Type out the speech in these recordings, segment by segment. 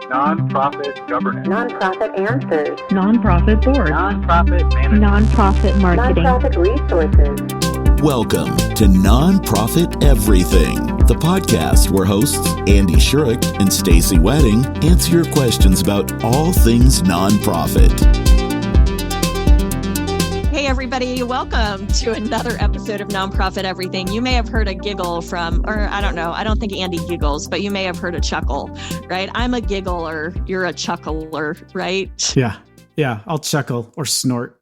Nonprofit governance. Nonprofit answers. Nonprofit board. Nonprofit management. Nonprofit marketing. Nonprofit resources. Welcome to Nonprofit Everything, the podcast where hosts Andy Shurick and Stacy Wedding answer your questions about all things nonprofit. Hey everybody, welcome to another episode of Nonprofit Everything. You may have heard a giggle from, or I don't know, I don't think Andy giggles, but you may have heard a chuckle, right? I'm a giggler, you're a chuckler, right? Yeah, I'll chuckle or snort.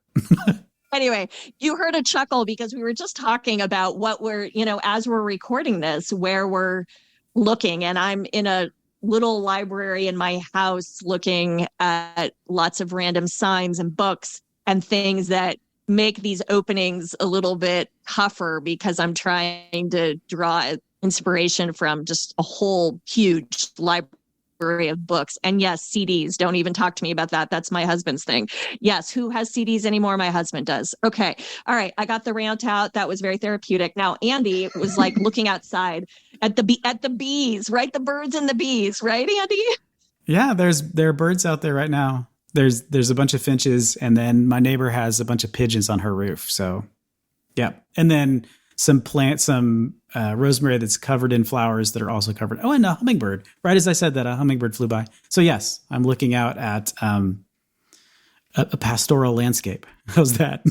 Anyway, you heard a chuckle because we were just talking about what we're, as we're recording this, where we're looking. And I'm in a little library in my house looking at lots of random signs and books and things that make these openings a little bit tougher because I'm trying to draw inspiration from just a whole huge library of books. And yes, CDs. Don't even talk to me about that. That's my husband's thing. Yes. Who has CDs anymore? My husband does. Okay. All right. I got the rant out. That was very therapeutic. Now, Andy was like looking outside at the bees, right? The birds and the bees, right, Andy? Yeah, there are birds out there right now. There's a bunch of finches, and then my neighbor has a bunch of pigeons on her roof. So, yeah. And then some rosemary that's covered in flowers that are also covered. Oh, and a hummingbird. Right as I said that, a hummingbird flew by. So yes, I'm looking out at a pastoral landscape. How's that?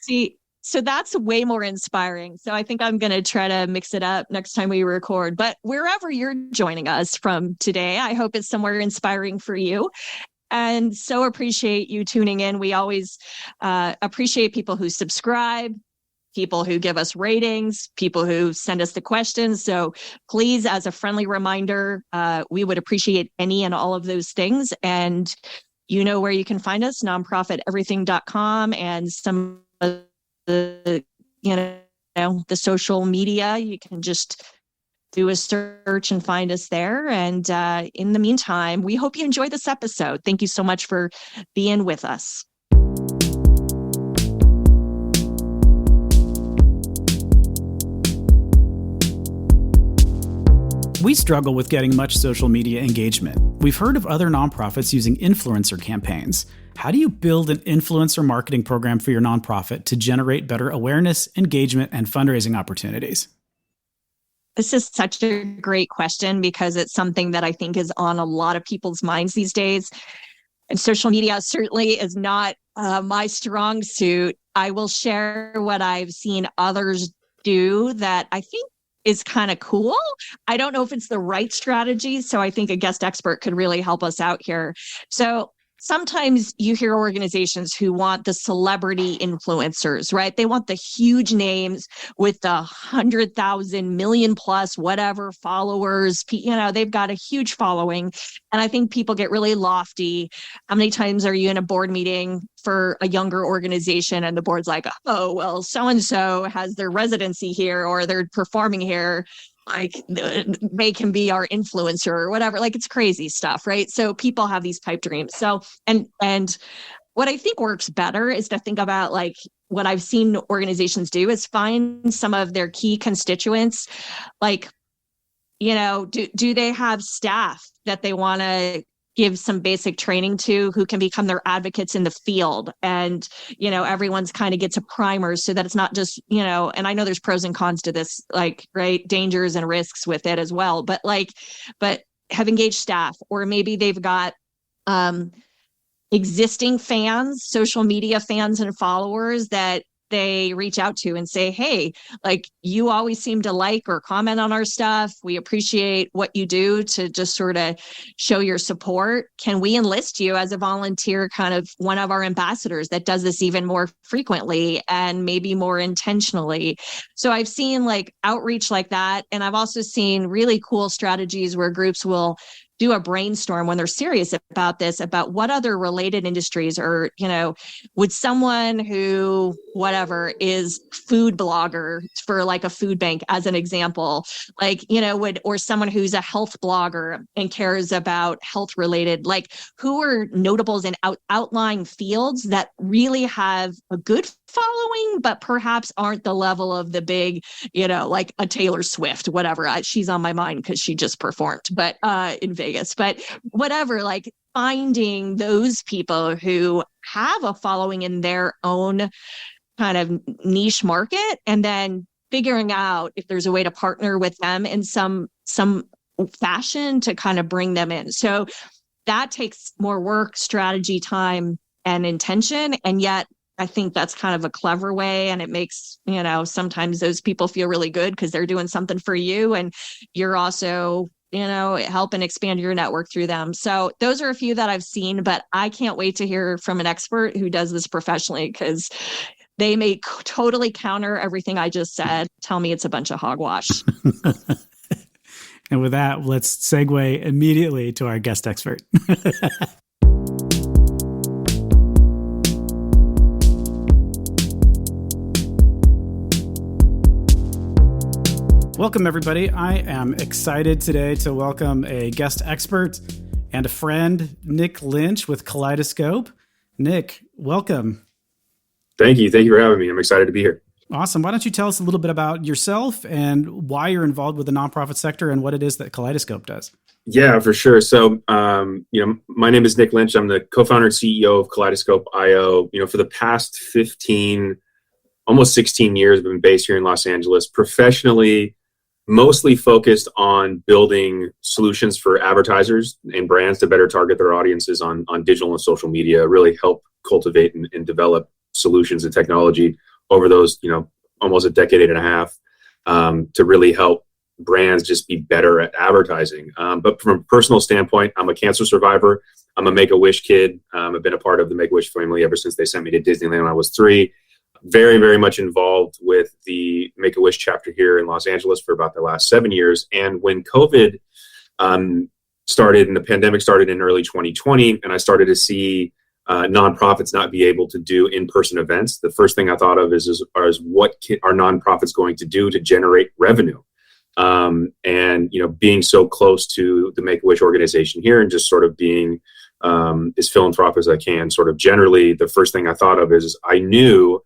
See, so that's way more inspiring. So I think I'm going to try to mix it up next time we record. But wherever you're joining us from today, I hope it's somewhere inspiring for you. And so appreciate you tuning in. We always appreciate people who subscribe, people who give us ratings, people who send us the questions. So please, as a friendly reminder, we would appreciate any and all of those things. And you know where you can find us, nonprofiteverything.com, and some of the, the social media. You can just do a search and find us there. And in the meantime, we hope you enjoy this episode. Thank you so much for being with us. We struggle with getting much social media engagement. We've heard of other nonprofits using influencer campaigns. How do you build an influencer marketing program for your nonprofit to generate better awareness, engagement, and fundraising opportunities? This is such a great question because it's something that I think is on a lot of people's minds these days. And social media certainly is not my strong suit. I will share what I've seen others do that I think is kind of cool. I don't know if it's the right strategy, so I think a guest expert could really help us out here. So sometimes you hear organizations who want the celebrity influencers, right? They want the huge names with the 100,000, million plus, whatever followers. They've got a huge following. And I think people get really lofty. How many times are you in a board meeting for a younger organization and the board's like, oh, well, so-and-so has their residency here or they're performing here. Like they can be our influencer or whatever. Like it's crazy stuff, right? So people have these pipe dreams. So, and what I think works better is to think about like what I've seen organizations do is find some of their key constituents. Like, do they have staff that they want to give some basic training to who can become their advocates in the field? And, everyone's kind of gets a primer so that it's not just, and I know there's pros and cons to this, like, right, dangers and risks with it as well, but have engaged staff, or maybe they've got existing fans, social media fans and followers that they reach out to and say, hey, like you always seem to like or comment on our stuff. We appreciate what you do to just sort of show your support. Can we enlist you as a volunteer, kind of one of our ambassadors that does this even more frequently and maybe more intentionally? So I've seen like outreach like that. And I've also seen really cool strategies where groups will do a brainstorm when they're serious about this, about what other related industries or, would someone who, whatever, is food blogger for like a food bank as an example, like, or someone who's a health blogger and cares about health related, like who are notables in outlying fields that really have a good following, but perhaps aren't the level of the big, like a Taylor Swift, whatever. She's on my mind because she just performed, but in Vegas, but whatever, like finding those people who have a following in their own kind of niche market, and then figuring out if there's a way to partner with them in some fashion to kind of bring them in. So that takes more work, strategy, time, and intention. And yet I think that's kind of a clever way. And it makes, sometimes those people feel really good because they're doing something for you. And you're also, helping expand your network through them. So those are a few that I've seen, but I can't wait to hear from an expert who does this professionally, because they may totally counter everything I just said. Tell me it's a bunch of hogwash. And with that, let's segue immediately to our guest expert. Welcome, everybody. I am excited today to welcome a guest expert and a friend, Nick Lynch with Kaleidoscope. Nick, welcome. Thank you. Thank you for having me. I'm excited to be here. Awesome. Why don't you tell us a little bit about yourself and why you're involved with the nonprofit sector and what it is that Kaleidoscope does? Yeah, for sure. So, my name is Nick Lynch. I'm the co-founder and CEO of Kaleidoscope.io. For the past 15, almost 16 years, I've been based here in Los Angeles, professionally, mostly focused on building solutions for advertisers and brands to better target their audiences on digital and social media, really help cultivate and develop solutions and technology over those, almost a decade and a half, to really help brands just be better at advertising. But from a personal standpoint, I'm a cancer survivor. I'm a Make-A-Wish kid. I've been a part of the Make-A-Wish family ever since they sent me to Disneyland when I was 3. Very, very much involved with the Make-A-Wish chapter here in Los Angeles for about the last 7 years. And when COVID started and the pandemic started in early 2020, and I started to see nonprofits not be able to do in-person events, the first thing I thought of is what are nonprofits going to do to generate revenue? And being so close to the Make-A-Wish organization here and just sort of being as philanthropic as I can, sort of generally, the first thing I thought of is I knew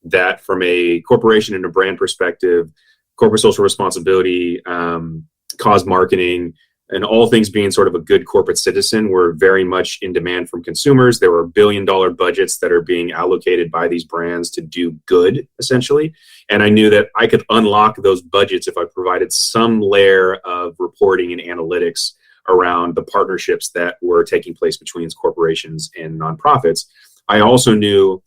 that from a corporation and a brand perspective, corporate social responsibility, cause marketing, and all things being sort of a good corporate citizen were very much in demand from consumers. There were billion-dollar budgets that are being allocated by these brands to do good, essentially. And I knew that I could unlock those budgets if I provided some layer of reporting and analytics around the partnerships that were taking place between corporations and nonprofits. I also knew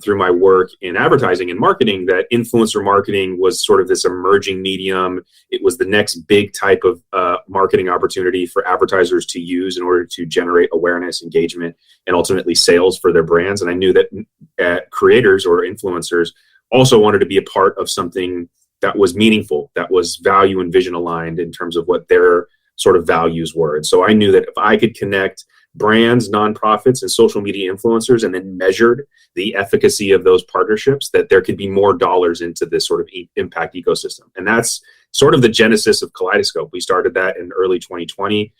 through my work in advertising and marketing that influencer marketing was sort of this emerging medium. It was the next big type of marketing opportunity for advertisers to use in order to generate awareness, engagement, and ultimately sales for their brands. And I knew that creators or influencers also wanted to be a part of something that was meaningful, that was value and vision aligned in terms of what their sort of values were. And so I knew that if I could connect brands, nonprofits, and social media influencers, and then measured the efficacy of those partnerships, that there could be more dollars into this sort of impact ecosystem. And that's sort of the genesis of Kaleidoscope. We started that in early 2020.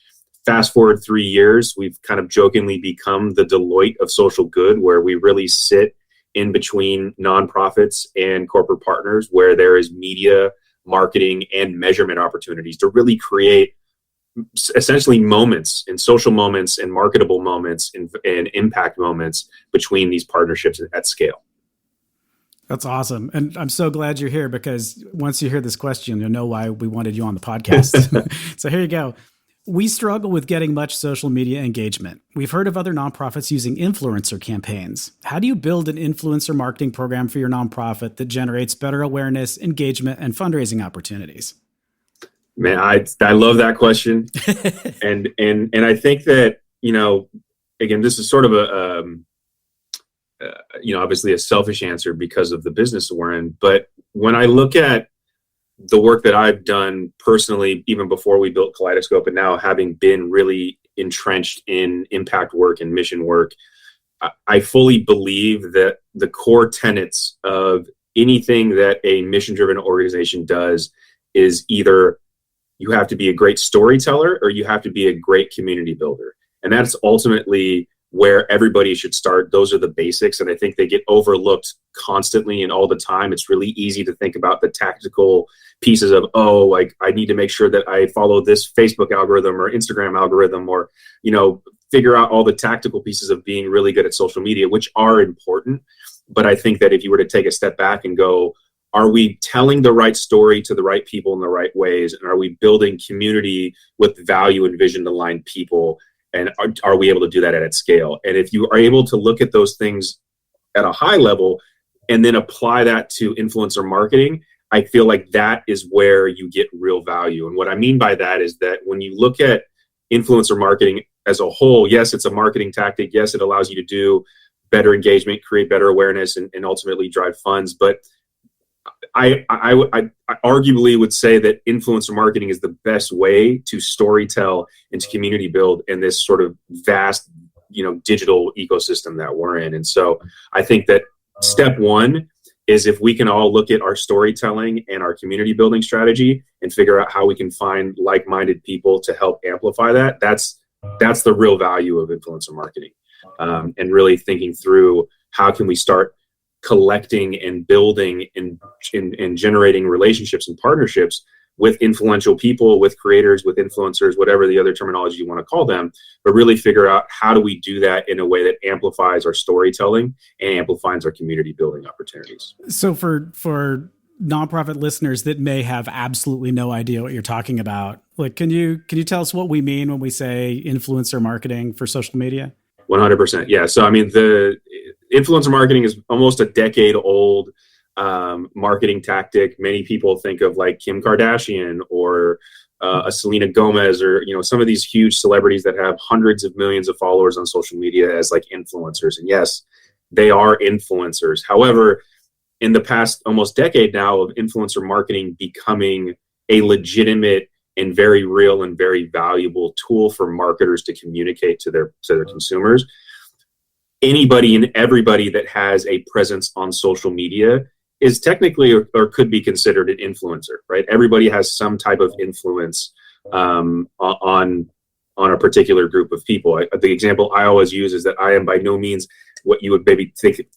Fast forward 3 years, we've kind of jokingly become the Deloitte of social good, where we really sit in between nonprofits and corporate partners, where there is media, marketing, and measurement opportunities to really create essentially moments and social moments and marketable moments and impact moments between these partnerships at scale. That's awesome. And I'm so glad you're here, because once you hear this question, you'll know why we wanted you on the podcast. So here you go. We struggle with getting much social media engagement. We've heard of other nonprofits using influencer campaigns. How do you build an influencer marketing program for your nonprofit that generates better awareness, engagement, and fundraising opportunities? Man, I love that question. and I think that, again, this is sort of obviously a selfish answer because of the business we're in. But when I look at the work that I've done personally, even before we built Kaleidoscope, and now having been really entrenched in impact work and mission work, I fully believe that the core tenets of anything that a mission-driven organization does is either you have to be a great storyteller or you have to be a great community builder. And that's ultimately where everybody should start. Those are the basics, and I think they get overlooked constantly and all the time. It's really easy to think about the tactical pieces of, oh, like I need to make sure that I follow this Facebook algorithm or Instagram algorithm, or, you know, figure out all the tactical pieces of being really good at social media, which are important. But I think that if you were to take a step back and go, are we telling the right story to the right people in the right ways? And are we building community with value and vision aligned people? And are we able to do that at scale? And if you are able to look at those things at a high level and then apply that to influencer marketing, I feel like that is where you get real value. And what I mean by that is that when you look at influencer marketing as a whole, yes, it's a marketing tactic. Yes, it allows you to do better engagement, create better awareness, and ultimately drive funds. But I arguably would say that influencer marketing is the best way to storytell and to community build in this sort of vast, you know, digital ecosystem that we're in. And so I think that step one is if we can all look at our storytelling and our community building strategy and figure out how we can find like-minded people to help amplify that, that's the real value of influencer marketing. And really thinking through how can we start collecting and building and generating relationships and partnerships with influential people, with creators, with influencers, whatever the other terminology you want to call them, but really figure out how do we do that in a way that amplifies our storytelling and amplifies our community building opportunities. So for nonprofit listeners that may have absolutely no idea what you're talking about, like, can you tell us what we mean when we say influencer marketing for social media? 100%. Yeah. So, I mean, the influencer marketing is almost a decade old marketing tactic. Many people think of like Kim Kardashian or a Selena Gomez, or, you know, some of these huge celebrities that have hundreds of millions of followers on social media as like influencers. And yes, they are influencers. However, in the past almost decade now of influencer marketing becoming a legitimate and very real and very valuable tool for marketers to communicate to their consumers, anybody and everybody that has a presence on social media is technically or could be considered an influencer, right? Everybody has some type of influence on a particular group of people. The example I always use is that I am by no means what you would maybe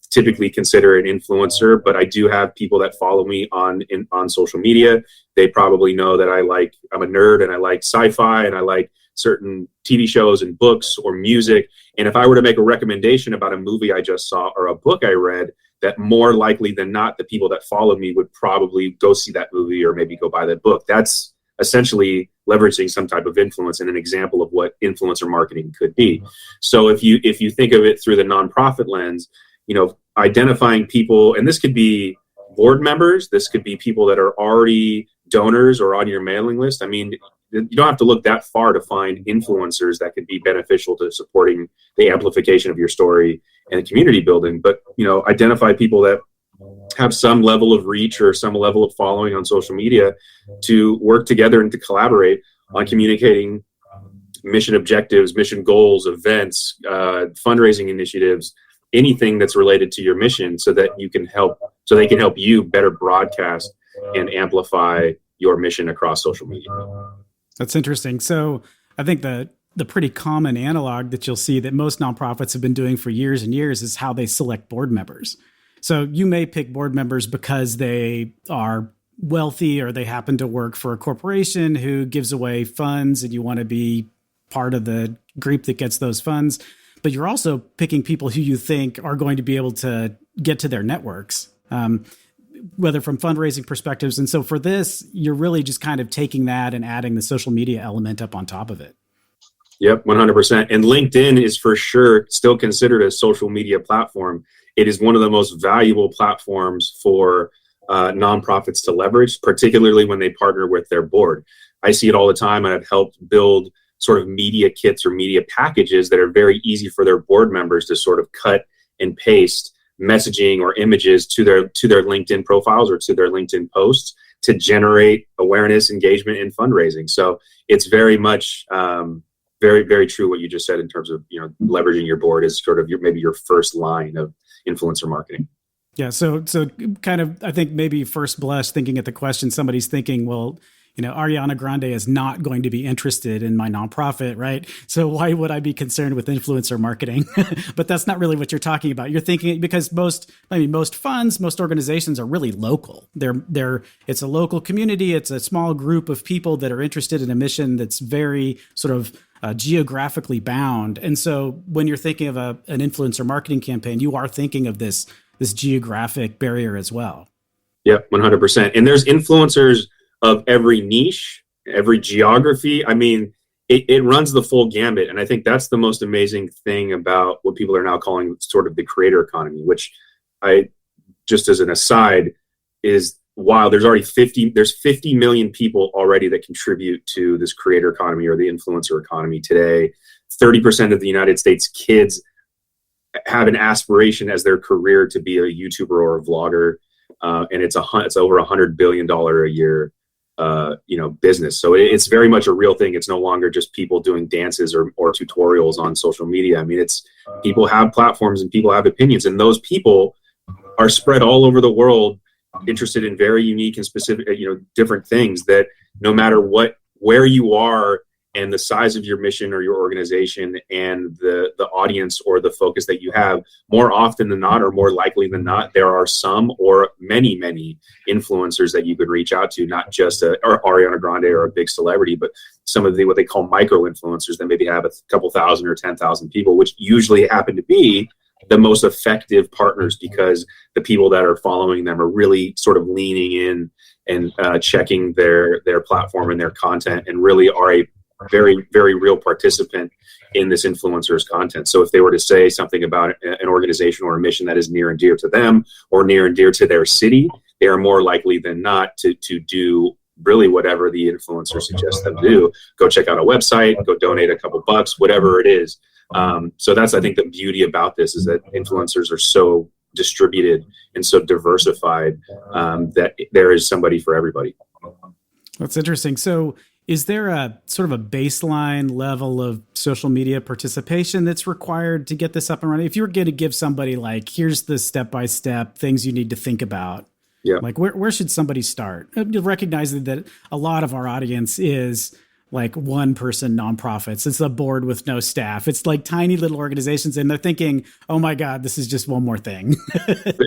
typically consider an influencer, but I do have people that follow me on social media. They probably know that I'm a nerd and I like sci-fi and I like certain TV shows and books or music. And if I were to make a recommendation about a movie I just saw or a book I read, that more likely than not, the people that follow me would probably go see that movie or maybe go buy that book. That's essentially leveraging some type of influence and an example of what influencer marketing could be. So if you think of it through the nonprofit lens, you know, identifying people, and this could be board members, this could be people that are already donors or on your mailing list. I mean, you don't have to look that far to find influencers that could be beneficial to supporting the amplification of your story and community building. But, you know, identify people that have some level of reach or some level of following on social media to work together and to collaborate on communicating mission objectives, mission goals, events, fundraising initiatives, anything that's related to your mission, so that they can help you better broadcast and amplify your mission across social media. That's interesting. So I think the pretty common analog that you'll see that most nonprofits have been doing for years and years is how they select board members. So you may pick board members because they are wealthy or they happen to work for a corporation who gives away funds and you want to be part of the group that gets those funds. But you're also picking people who you think are going to be able to get to their networks, whether from fundraising perspectives. And so for this, you're really just kind of taking that and adding the social media element up on top of it. Yep, 100%. And LinkedIn is for sure still considered a social media platform. It is one of the most valuable platforms for nonprofits to leverage, particularly when they partner with their board. I see it all the time. I've helped build sort of media kits or media packages that are very easy for their board members to sort of cut and paste messaging or images to their LinkedIn profiles or to their LinkedIn posts to generate awareness, engagement, and fundraising. So it's very much very, very true what you just said in terms of, you know, leveraging your board is sort of maybe your first line of influencer marketing. Yeah. So kind of, I think maybe first blush thinking at the question, somebody's thinking, well, Ariana Grande is not going to be interested in my nonprofit, right? So why would I be concerned with influencer marketing? But that's not really what you're talking about. You're thinking, because most funds, most organizations are really local. It's a local community. It's a small group of people that are interested in a mission that's very sort of geographically bound. And so when you're thinking of an influencer marketing campaign, you are thinking of this geographic barrier as well. Yep, 100%. And there's influencers of every niche, every geography. I mean, it runs the full gambit. And I think that's the most amazing thing about what people are now calling sort of the creator economy, which just as an aside, is while there's 50 million people already that contribute to this creator economy or the influencer economy today. 30% of the United States kids have an aspiration as their career to be a YouTuber or a vlogger. And it's over $100 billion a year business. So it's very much a real thing. It's no longer just people doing dances or tutorials on social media. I mean, it's people have platforms and people have opinions, and those people are spread all over the world, interested in very unique and specific, different things that no matter where you are and the size of your mission or your organization and the audience or the focus that you have, more often than not, or more likely than not, there are some or many influencers that you could reach out to, not just or Ariana Grande or a big celebrity, but some of what they call micro influencers that maybe have a couple thousand or 10,000 people, which usually happen to be the most effective partners because the people that are following them are really sort of leaning in and checking their platform and their content, and really are a very, very real participant in this influencer's content. So if they were to say something about an organization or a mission that is near and dear to them or near and dear to their city, they are more likely than not to do really whatever the influencer suggests them to do. Go check out a website, go donate a couple bucks, whatever it is. So that's, I think, the beauty about this is that influencers are so distributed and so diversified that there is somebody for everybody. That's interesting. So is there a sort of a baseline level of social media participation that's required to get this up and running? If you were going to give somebody here's the step-by-step things you need to think about, where should somebody start? Recognizing that a lot of our audience is one-person nonprofits. It's a board with no staff. It's tiny little organizations, and they're thinking, oh my God, this is just one more thing.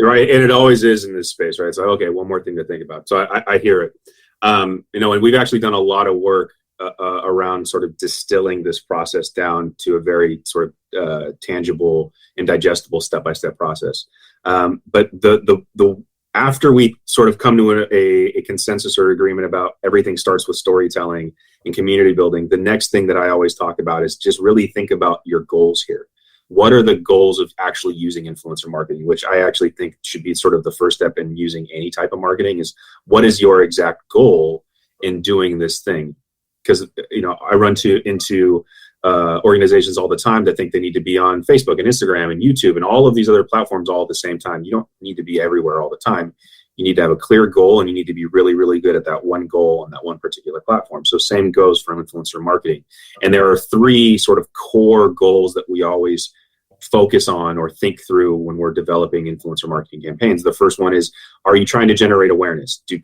Right, and it always is in this space, right? So, okay, one more thing to think about. So I hear it. And we've actually done a lot of work around sort of distilling this process down to a very sort of tangible and digestible step-by-step process. But the after we sort of come to a consensus or agreement about everything starts with storytelling and community building, the next thing that I always talk about is just really think about your goals here. What are the goals of actually using influencer marketing, which I actually think should be sort of the first step in using any type of marketing, is what is your exact goal in doing this thing? Because, I run into organizations all the time that think they need to be on Facebook and Instagram and YouTube and all of these other platforms all at the same time. You don't need to be everywhere all the time. You need to have a clear goal, and you need to be really, really good at that one goal on that one particular platform. So same goes for influencer marketing. And there are three sort of core goals that we always focus on or think through when we're developing influencer marketing campaigns. The first one is, are you trying to generate awareness? Do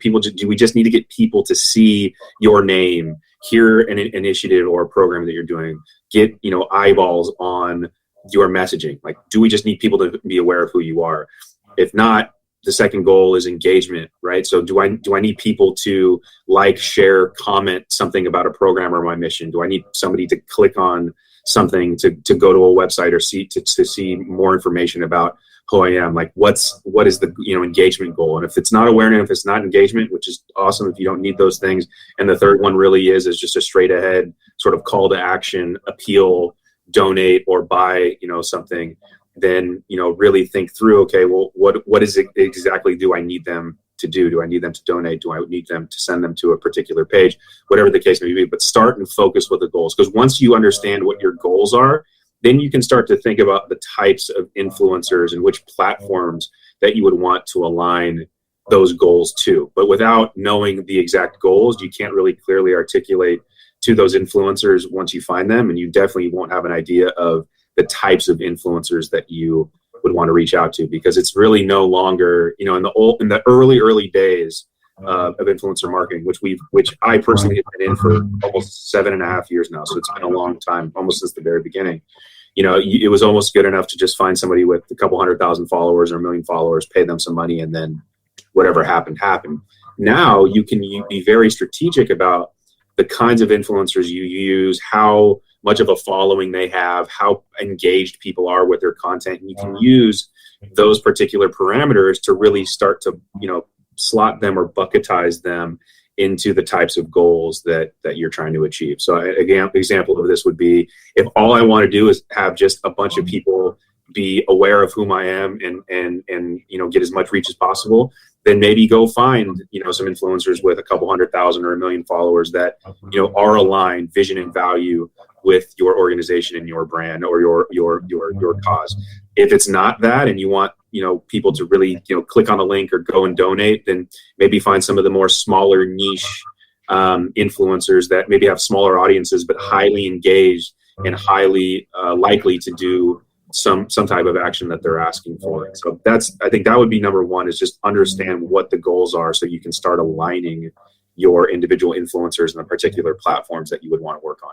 we just need to get people to see your name, hear an initiative or a program that you're doing, get, eyeballs on your messaging? Do we just need people to be aware of who you are? If not, the second goal is engagement, right? So do I need people to share, comment something about a program or my mission? Do I need somebody to click on something to go to a website or to see more information about who I am? What is the engagement goal? And if it's not awareness, if it's not engagement, which is awesome if you don't need those things. And the third one really is just a straight ahead sort of call to action, appeal, donate, or buy something. Then really think through, okay, well, what is it exactly do I need them to do? Do I need them to donate? Do I need them to send them to a particular page? Whatever the case may be, but start and focus with the goals. Because once you understand what your goals are, then you can start to think about the types of influencers and which platforms that you would want to align those goals to. But without knowing the exact goals, you can't really clearly articulate to those influencers once you find them, and you definitely won't have an idea of the types of influencers that you would want to reach out to, because it's really no longer, in the early days of influencer marketing, which I personally have been in for almost 7.5 years now. So it's been a long time, almost since the very beginning. It was almost good enough to just find somebody with a couple 100,000 followers or 1 million followers, pay them some money, and then whatever happened. Now you be very strategic about the kinds of influencers you use, how much of a following they have, how engaged people are with their content. And you can use those particular parameters to really start to, slot them or bucketize them into the types of goals that you're trying to achieve. So again, example of this would be, if all I want to do is have just a bunch of people be aware of whom I am and get as much reach as possible, then maybe go find some influencers with a couple 100,000 or 1 million followers that are aligned vision and value with your organization and your brand or your cause. If it's not that, and you want people to really click on a link or go and donate, then maybe find some of the more smaller niche influencers that maybe have smaller audiences but highly engaged and highly likely to do some type of action that they're asking for. So I think that would be number one, is just understand what the goals are so you can start aligning your individual influencers and the particular platforms that you would want to work on.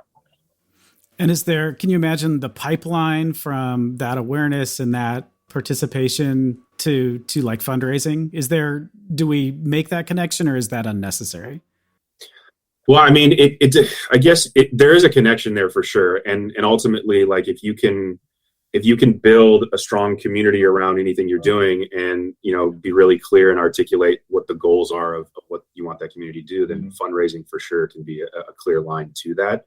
And can you imagine the pipeline from that awareness and that participation to like fundraising? Do we make that connection, or is that unnecessary? Well, I mean, I guess there is a connection there for sure. And ultimately, like if you can build a strong community around anything you're doing and, be really clear and articulate what the goals are of what you want that community to do, then fundraising for sure can be a clear line to that.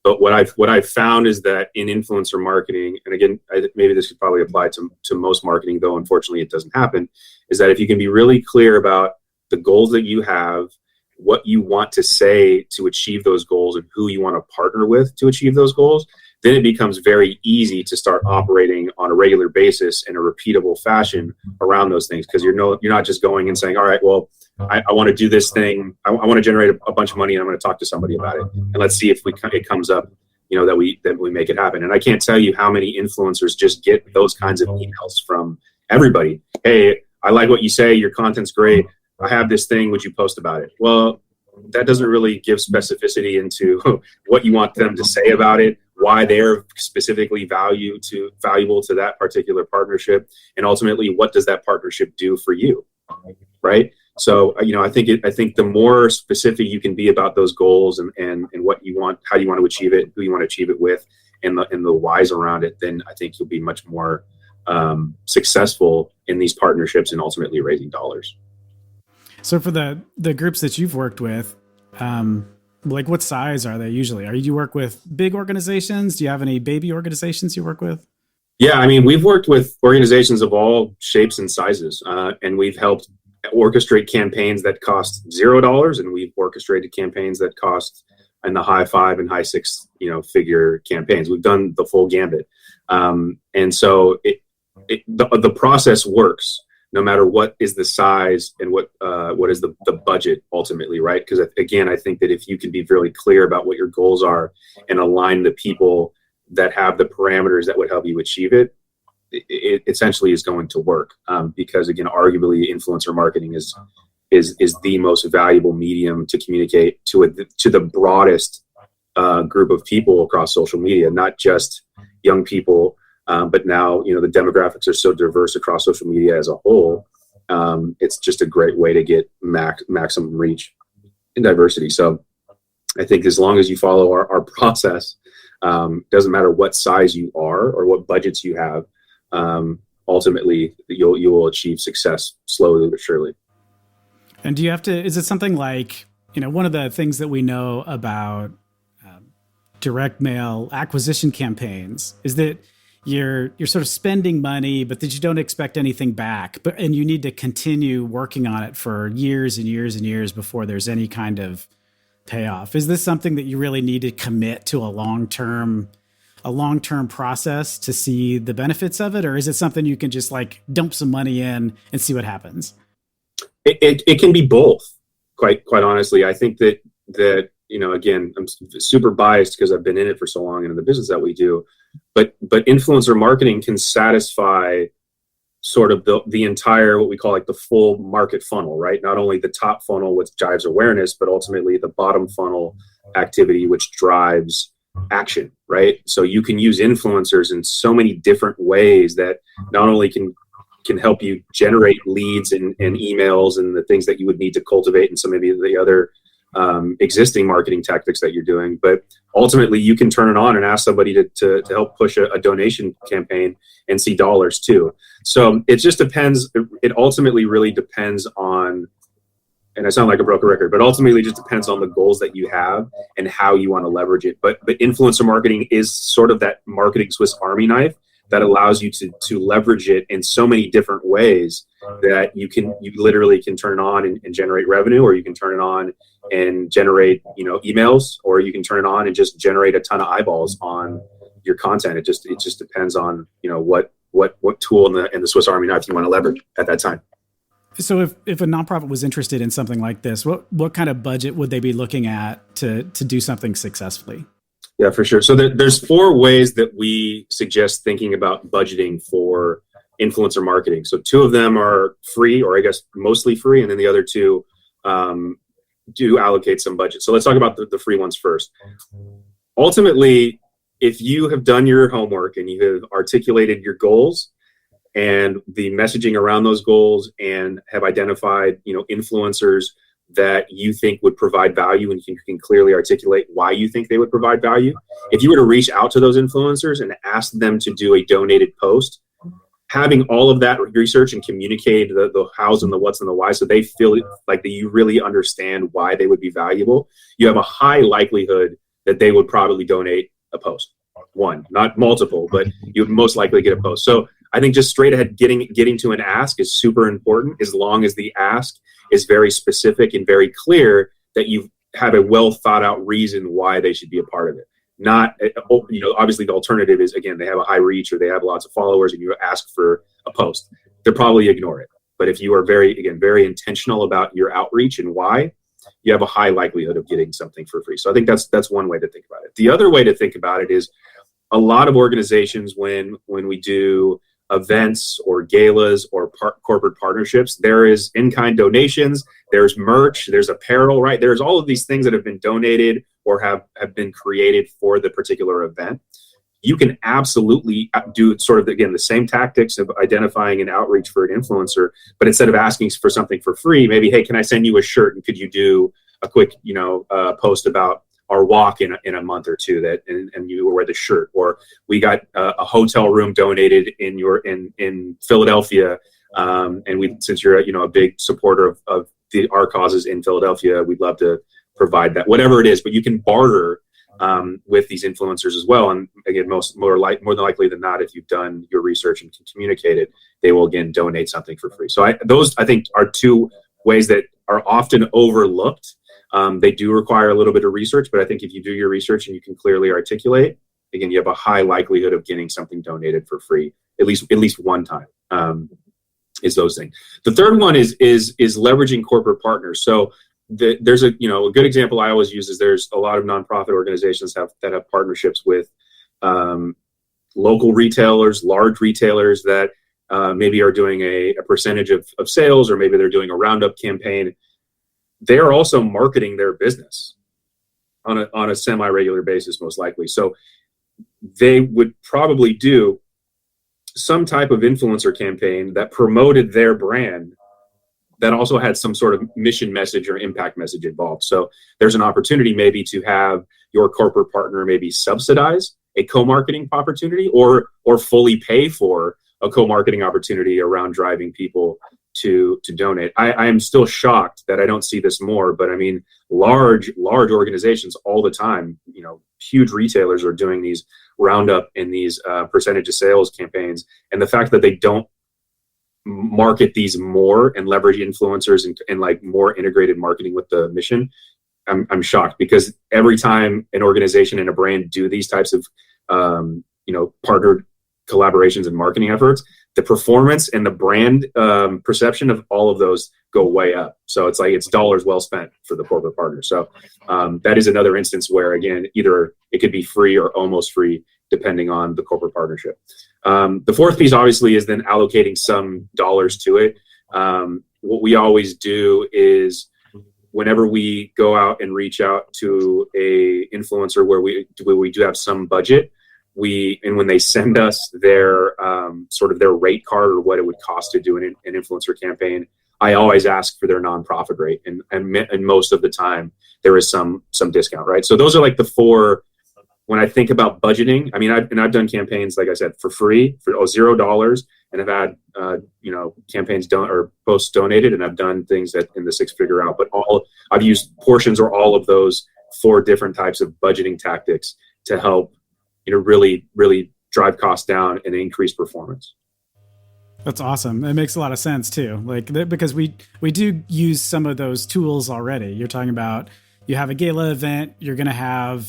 But what I've found is that in influencer marketing, and again, maybe this could probably apply to most marketing, though unfortunately it doesn't happen, is that if you can be really clear about the goals that you have, what you want to say to achieve those goals, and who you want to partner with to achieve those goals, then it becomes very easy to start operating on a regular basis in a repeatable fashion around those things. Because you're not just going and saying, all right, well, I want to do this thing. I want to generate a bunch of money, and I'm going to talk to somebody about it, and let's see if it comes up, that we make it happen. And I can't tell you how many influencers just get those kinds of emails from everybody. Hey, I like what you say. Your content's great. I have this thing. Would you post about it? Well, that doesn't really give specificity into what you want them to say about it, why they're specifically valuable to that particular partnership, and ultimately, what does that partnership do for you, right? So, I think the more specific you can be about those goals and what you want, how you want to achieve it, who you want to achieve it with, and the whys around it, then I think you'll be much more successful in these partnerships and ultimately raising dollars. So for the groups that you've worked with, like what size are they usually? You work with big organizations? Do you have any baby organizations you work with? Yeah, I mean, we've worked with organizations of all shapes and sizes, and we've helped orchestrate campaigns that cost $0, and we've orchestrated campaigns that cost in the high 5 and high 6 figure campaigns. We've done the full gambit, and so the process works no matter what is the size and what is the budget ultimately, right? Because again, I think that if you can be really clear about what your goals are and align the people that have the parameters that would help you achieve it, it essentially is going to work. Because again, arguably, influencer marketing is the most valuable medium to communicate to the broadest group of people across social media, not just young people. But now, the demographics are so diverse across social media as a whole. It's just a great way to get maximum reach and diversity. So I think as long as you follow our process, doesn't matter what size you are or what budgets you have, ultimately you will achieve success slowly but surely. And do you have to, is it something like, one of the things that we know about direct mail acquisition campaigns is that you're sort of spending money, but that you don't expect anything back. And you need to continue working on it for years and years and years before there's any kind of payoff. Is this something that you really need to commit to a long-term process to see the benefits of it? Or is it something you can just like dump some money in and see what happens? It can be both, quite honestly. I think that again, I'm super biased because I've been in it for so long and in the business that we do. But influencer marketing can satisfy sort of the entire, what we call like the full market funnel, right? Not only the top funnel, which drives awareness, but ultimately the bottom funnel activity, which drives action, right? So you can use influencers in so many different ways that not only can help you generate leads and emails and the things that you would need to cultivate and some of the other existing marketing tactics that you're doing, but ultimately you can turn it on and ask somebody to help push a donation campaign and see dollars too. So it just depends. It ultimately really depends on, and I sound like a broken record, but ultimately it just depends on the goals that you have and how you want to leverage it. But influencer marketing is sort of that marketing Swiss Army knife that allows you to leverage it in so many different ways that you literally can turn it on and generate revenue, or you can turn it on and generate, emails, or you can turn it on and just generate a ton of eyeballs on your content. It just depends on, what tool in the Swiss Army knife you want to leverage at that time. So if a nonprofit was interested in something like this, what kind of budget would they be looking at to do something successfully? Yeah, for sure. So there's 4 ways that we suggest thinking about budgeting for influencer marketing. So 2 of them are free, or I guess mostly free, and then the other 2 do allocate some budget. So let's talk about the free ones first. Ultimately, if you have done your homework and you have articulated your goals and the messaging around those goals and have identified, influencers that you think would provide value, and you can clearly articulate why you think they would provide value. If you were to reach out to those influencers and ask them to do a donated post, having all of that research and communicate the hows and the what's and the why, so they feel like that you really understand why they would be valuable, you have a high likelihood that they would probably donate a post. One, not multiple, but you would most likely get a post. So I think just straight ahead getting to an ask is super important, as long as the ask is very specific and very clear that you have a well thought out reason why they should be a part of it. Not, obviously the alternative is, again, they have a high reach or they have lots of followers and you ask for a post. They'll probably ignore it. But if you are very intentional about your outreach and why, you have a high likelihood of getting something for free. So I think that's one way to think about it. The other way to think about it is a lot of organizations, when we do events or galas or corporate partnerships, there is in-kind donations, there's merch, there's apparel, right? There's all of these things that have been donated or have been created for the particular event. You can absolutely do sort of, again, the same tactics of identifying an outreach for an influencer, but instead of asking for something for free, maybe, hey, can I send you a shirt and could you do a quick, post about our walk in a month or two and you wear the shirt, or we got a hotel room donated in Philadelphia. And since you're a big supporter of our causes in Philadelphia, we'd love to provide that, whatever it is, but you can barter with these influencers as well. And again, more than likely than not, if you've done your research and can communicate it, they will again donate something for free. So those I think are 2 ways that are often overlooked. They do require a little bit of research, but I think if you do your research and you can clearly articulate, again, you have a high likelihood of getting something donated for free, at least one time. Is those things. The third one is leveraging corporate partners. So there's a good example I always use is there's a lot of nonprofit organizations that have partnerships with local retailers, large retailers that maybe are doing a percentage of sales, or maybe they're doing a roundup campaign. They are also marketing their business on a semi-regular basis, most likely. So they would probably do some type of influencer campaign that promoted their brand that also had some sort of mission message or impact message involved. So there's an opportunity maybe to have your corporate partner maybe subsidize a co-marketing opportunity or fully pay for a co-marketing opportunity around driving people to donate. I am still shocked that I don't see this more, but I mean, large organizations all the time, huge retailers are doing these roundup and these percentage of sales campaigns. And the fact that they don't market these more and leverage influencers and like more integrated marketing with the mission, I'm shocked, because every time an organization and a brand do these types of partnered collaborations and marketing efforts, the performance and the brand perception of all of those go way up. So it's like it's dollars well spent for the corporate partner. So that is another instance where, again, either it could be free or almost free depending on the corporate partnership. The fourth piece obviously is then allocating some dollars to it. What we always do is whenever we go out and reach out to a influencer where we do have some budget, and when they send us their sort of their rate card or what it would cost to do an influencer campaign, I always ask for their nonprofit rate, and most of the time there is some discount, right? So those are like the four. When I think about budgeting, I mean, I've done campaigns, like I said, for free for $0, and I've had campaigns or posts donated, and I've done things that in the six-figure out. But I've used portions or all of those four different types of budgeting tactics to help, really drive costs down and increase performance. That's awesome. It makes a lot of sense too. Because we do use some of those tools already. You're talking about, you have a gala event, you're going to have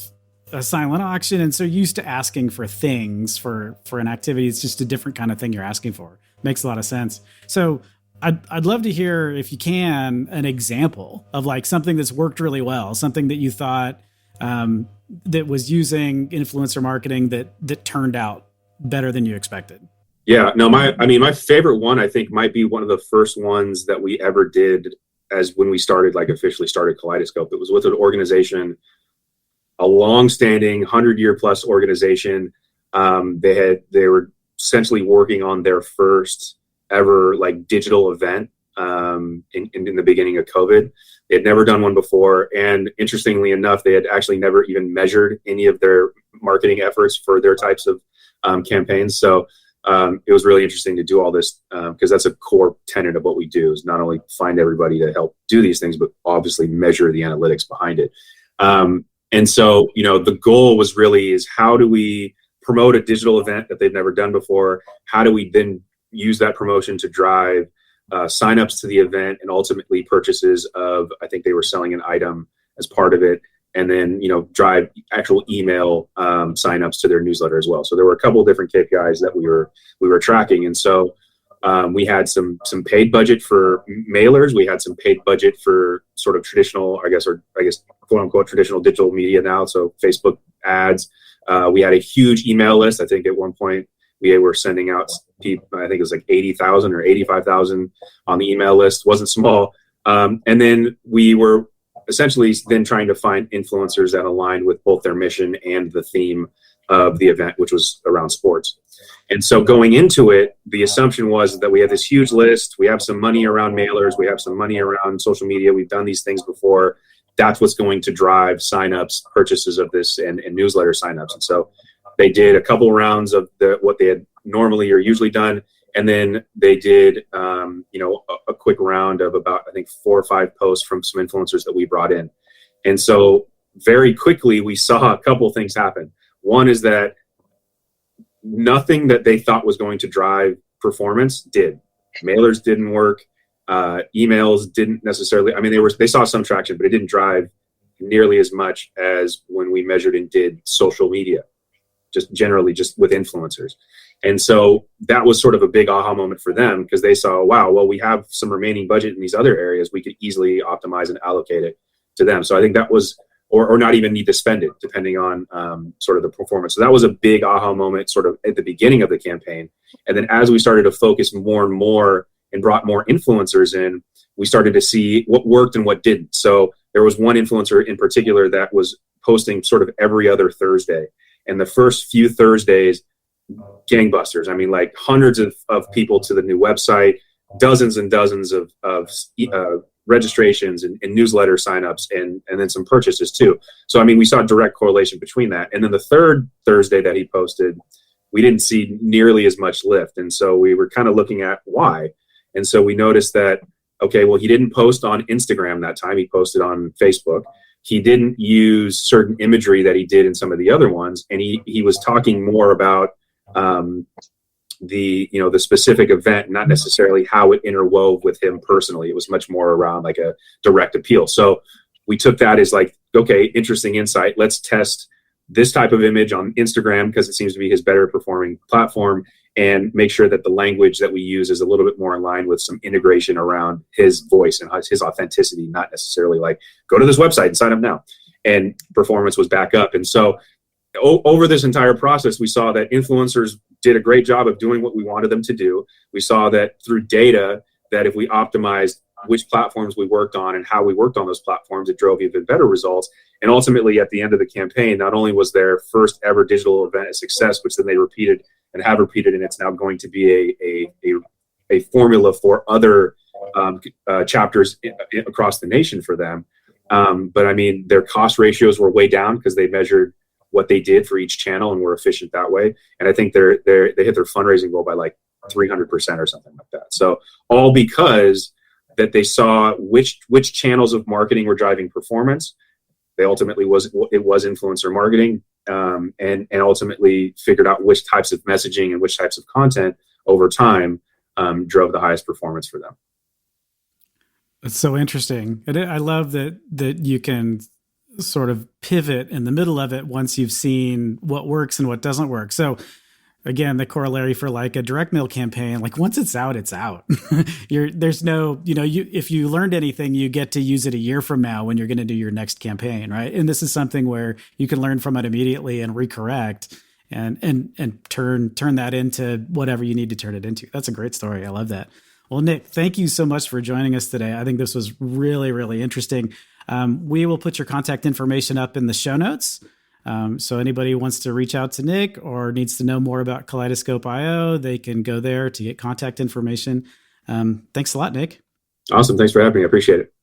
a silent auction, and so you're used to asking for things for an activity. It's just a different kind of thing you're asking for. Makes a lot of sense. So I'd love to hear, if you can, an example of like something that's worked really well, something that you thought that was using influencer marketing that turned out better than you expected. Yeah, no, my favorite one, I think, might be one of the first ones that we ever did as when we officially started Kaleidoscope. It was with an organization, a long-standing 100-year-plus organization. They were essentially working on their first ever digital event in the beginning of COVID. They had never done one before, and interestingly enough, they had actually never even measured any of their marketing efforts for their types of campaigns. So it was really interesting to do all this because that's a core tenet of what we do, is not only find everybody to help do these things, but obviously measure the analytics behind it. And so, the goal was really is how do we promote a digital event that they've never done before? How do we then use that promotion to drive signups to the event and ultimately purchases of, I think they were selling an item as part of it, and then, drive actual email signups to their newsletter as well. So there were a couple of different KPIs that we were tracking. And so we had some paid budget for mailers. We had some paid budget for sort of traditional, I guess quote unquote traditional digital media now. So Facebook ads. We had a huge email list. I think at one point we were sending out people, I think it was like 80,000 or 85,000 on the email list. Wasn't small. And then we were essentially then trying to find influencers that aligned with both their mission and the theme of the event, which was around sports. And so going into it, the assumption was that we had this huge list. We have some money around mailers. We have some money around social media. We've done these things before. That's what's going to drive signups, purchases of this, and newsletter signups. And so they did a couple rounds of what they had normally or usually done. And then they did, a quick round of about, I think, 4 or 5 posts from some influencers that we brought in. And so very quickly, we saw a couple things happen. One is that nothing that they thought was going to drive performance did. Mailers didn't work. Emails didn't necessarily. I mean, they saw some traction, but it didn't drive nearly as much as when we measured and did social media, just generally just with influencers. And so that was sort of a big aha moment for them, because they saw, wow, well, we have some remaining budget in these other areas. We could easily optimize and allocate it to them. So I think that was, or not even need to spend it, depending on sort of the performance. So that was a big aha moment sort of at the beginning of the campaign. And then as we started to focus more and more and brought more influencers in, we started to see what worked and what didn't. So there was one influencer in particular that was posting sort of every other Thursday. And the first few Thursdays, gangbusters. I mean, like hundreds of people to the new website, dozens and dozens of registrations and newsletter signups, and then some purchases too. So, I mean, we saw a direct correlation between that. And then the third Thursday that he posted, we didn't see nearly as much lift. And so we were kind of looking at why. And so we noticed that, okay, well, he didn't post on Instagram that time. He posted on Facebook. He didn't use certain imagery that he did in some of the other ones. And he was talking more about the specific event, not necessarily how it interwove with him personally. It was much more around like a direct appeal. So we took that as like, okay, interesting insight. Let's test this type of image on Instagram, because it seems to be his better performing platform, and make sure that the language that we use is a little bit more in line with some integration around his voice and his authenticity, not necessarily like, go to this website and sign up now. And performance was back up. And so over this entire process, we saw that influencers did a great job of doing what we wanted them to do. We saw that through data, that if we optimized which platforms we worked on and how we worked on those platforms, it drove even better results. And ultimately, at the end of the campaign, not only was their first ever digital event a success, which then they repeated and have repeated, and it's now going to be a formula for other chapters across the nation for them. But I mean, their cost ratios were way down because they measured what they did for each channel and were efficient that way. And I think they hit their fundraising goal by like 300% or something like that. So all because that they saw which channels of marketing were driving performance. They ultimately was influencer marketing, and ultimately figured out which types of messaging and which types of content over time drove the highest performance for them. It's so interesting. And I love that you can sort of pivot in the middle of it once you've seen what works and what doesn't work. So again, the corollary for like a direct mail campaign, like once it's out, it's out. There's no, if you learned anything, you get to use it a year from now when you're going to do your next campaign, right? And this is something where you can learn from it immediately and recorrect and turn that into whatever you need to turn it into. That's a great story. I love that. Well, Nick, thank you so much for joining us today. I think this was really, really interesting. We will put your contact information up in the show notes. So anybody who wants to reach out to Nick or needs to know more about Kaleidoscope.io, they can go there to get contact information. Thanks a lot, Nick. Awesome. Thanks for having me. I appreciate it.